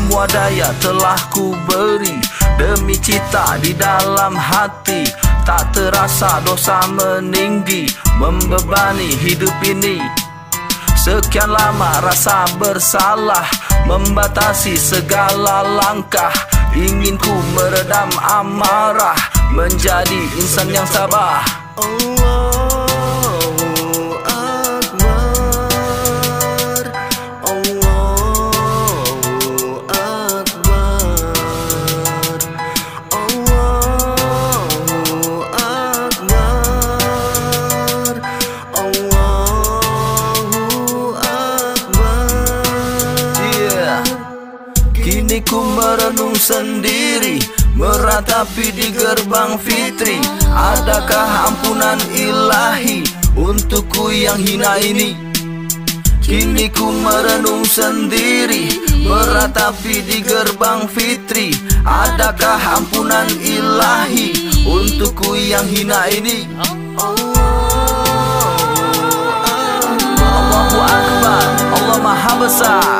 semua daya telah ku beri demi cita di dalam hati. Tak terasa dosa meninggi membebani hidup ini. Sekian lama rasa bersalah membatasi segala langkah. Ingin ku meredam amarah, menjadi insan yang sabar. Kini ku merenung sendiri, meratapi di gerbang fitri. Adakah ampunan ilahi untukku yang hina ini? Kini ku merenung sendiri, meratapi di gerbang fitri. Adakah ampunan ilahi untukku yang hina ini? Allahu Akbar, Allah Maha Besar.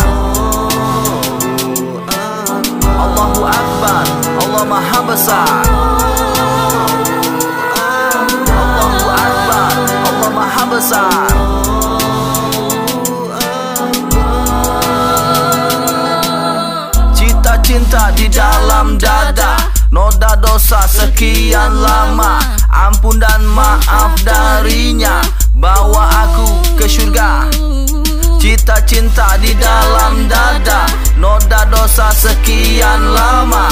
Allahu Akbar, Allah Maha Besar. Allahu Akbar, Allah Maha Besar. Cita-cinta di dalam dada, noda dosa sekian lama. Ampun dan maaf darinya, bawa aku ke syurga. Cita-cinta di dalam dada, noda dosa sekian lama.